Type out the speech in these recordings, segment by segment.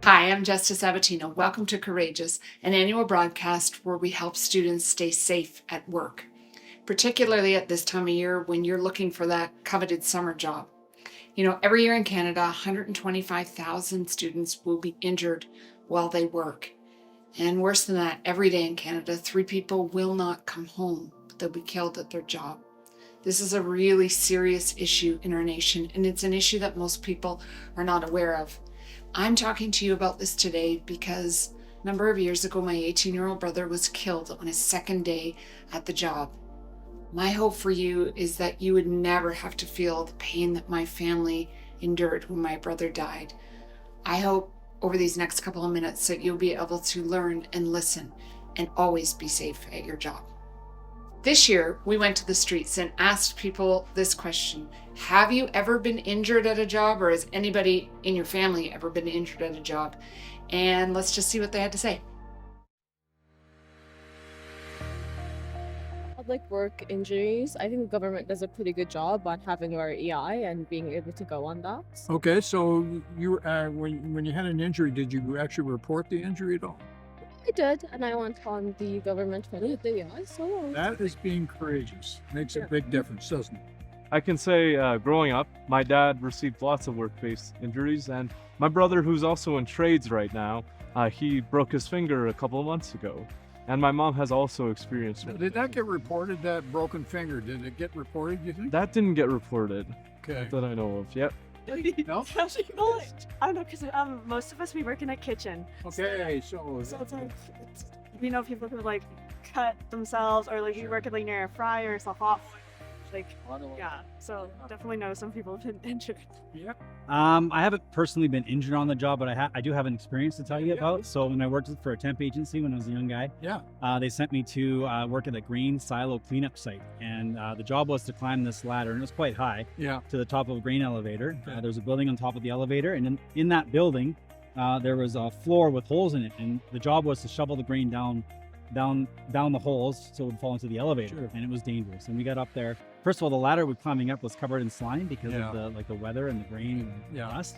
Hi, I'm Justice Abatino. Welcome to Courageous, an annual broadcast where we help students stay safe at work, particularly at this time of year when you're looking for that coveted summer job. You know, every year in Canada, 125,000 students will be injured while they work. And worse than that, every day in Canada, 3 people will not come home. They'll be killed at their job. This is a really serious issue in our nation, and it's an issue that most people are not aware of. I'm talking to you about this today because a number of years ago, my 18-year-old brother was killed on his second day at the job. My hope for you is that you would never have to feel the pain that my family endured when my brother died. I hope over these next couple of minutes that you'll be able to learn and listen and always be safe at your job. This year, we went to the streets and asked people this question: have you ever been injured at a job, or has anybody in your family ever been injured at a job? And let's just see what they had to say. Public work injuries, I think the government does a pretty good job on having our EI and being able to go on that. Okay, so you when you had an injury, did you actually report the injury at all? I did, and I went on the government for the EI, so That is being courageous. Makes a big difference, doesn't it? I can say growing up, my dad received lots of work-based injuries, and my brother, who's also in trades right now, he broke his finger a couple of months ago. And my mom has also experienced it. Did that get reported, that broken finger? Did it get reported, you think? That didn't get reported Okay. that I know of yet. No? Well, I don't know, because most of us, we work in a kitchen. Okay, so So it's like, we know people who like cut themselves, or like you work at like near a fryer, it's a hot, like, yeah. So definitely know some people have been injured. yeah. I haven't personally been injured on the job, but I do have an experience to tell you about. So when I worked for a temp agency when I was a young guy, Yeah. they sent me to work at a grain silo cleanup site, and the job was to climb this ladder, and it was quite high, Yeah. to the top of a grain elevator. Okay. There was a building on top of the elevator, and in that building, there was a floor with holes in it, and the job was to shovel the grain down the holes so it would fall into the elevator. Sure. And it was dangerous. And we got up there. First of all, the ladder we're climbing up was covered in slime because Yeah. of the weather and the grain and the Yeah. dust.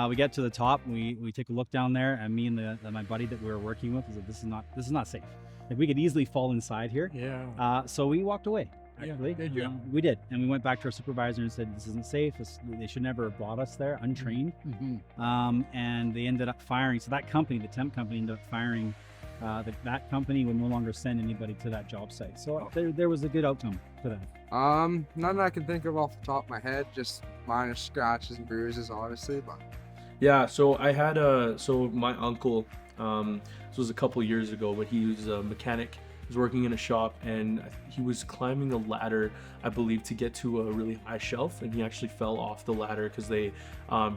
We get to the top, and we take a look down there, and me and my buddy that we were working with was like, this is not safe. Like, we could easily fall inside here. Yeah. So we walked away. Yeah, Actually, did you? We did, and we went back to our supervisor and said, this isn't safe. They should never have brought us there untrained. Mm-hmm. And they ended up firing. So that company, the temp company, ended up firing. That company would no longer send anybody to that job site. So there was a good outcome for that. None I can think of off the top of my head, just minor scratches and bruises, obviously, but Yeah, so I had my uncle, this was a couple years ago, but he was a mechanic. He was working in a shop, and he was climbing a ladder, I believe, to get to a really high shelf, and he actually fell off the ladder because he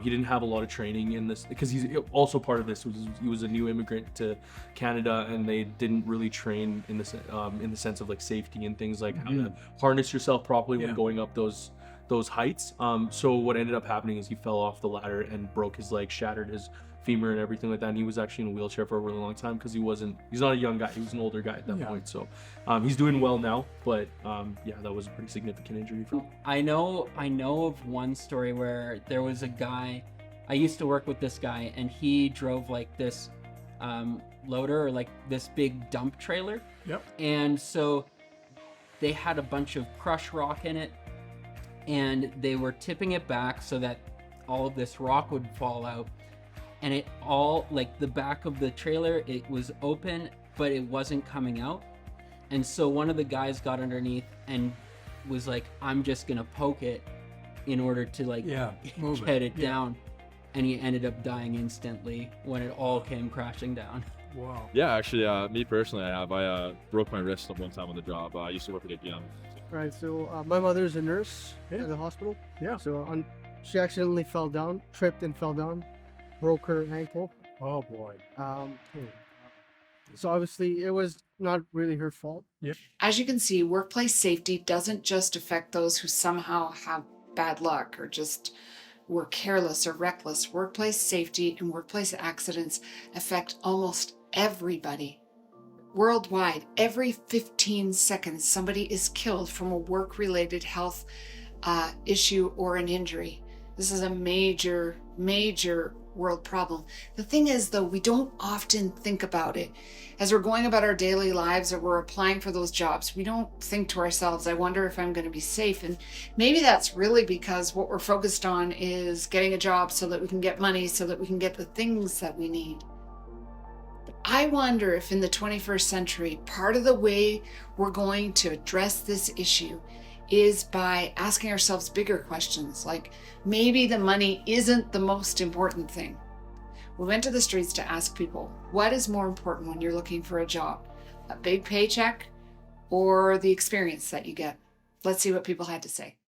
didn't have a lot of training in this, because he's also part of this. He was a new immigrant to Canada, and they didn't really train in the sense of like safety and things like how to harness yourself properly when Yeah. going up those heights. So what ended up happening is he fell off the ladder and broke his leg, shattered his femur and everything like that, and he was actually in a wheelchair for a really long time because he's not a young guy, he was an older guy at that Yeah. point. So he's doing well now, but yeah, that was a pretty significant injury for him. I know of one story where there was a guy, I used to work with this guy, and he drove like this loader, or like this big dump trailer. Yep. And so they had a bunch of crushed rock in it, and they were tipping it back so that all of this rock would fall out. And it all, like the back of the trailer, it was open, but it wasn't coming out. And so one of the guys got underneath and was like, I'm just gonna poke it in order to like Move get it down. And he ended up dying instantly when it all came crashing down. Wow. Yeah, actually, me personally, I broke my wrist one time on the job. I used to work at a gym. Right, so my mother's a nurse at the hospital. Yeah. So she accidentally fell down, tripped and fell down, broke her ankle. Oh boy. So obviously it was not really her fault. As you can see, workplace safety doesn't just affect those who somehow have bad luck or just were careless or reckless. Workplace safety and workplace accidents affect almost everybody. Worldwide, every 15 seconds, somebody is killed from a work-related health issue or an injury. This is a major, major world problem. The thing is, though, we don't often think about it. As we're going about our daily lives or we're applying for those jobs, we don't think to ourselves, I wonder if I'm going to be safe. And maybe that's really because what we're focused on is getting a job so that we can get money, so that we can get the things that we need. But I wonder if in the 21st century, part of the way we're going to address this issue is by asking ourselves bigger questions, like maybe the money isn't the most important thing. We went to the streets to ask people, what is more important when you're looking for a job? A big paycheck or the experience that you get? Let's see what people had to say.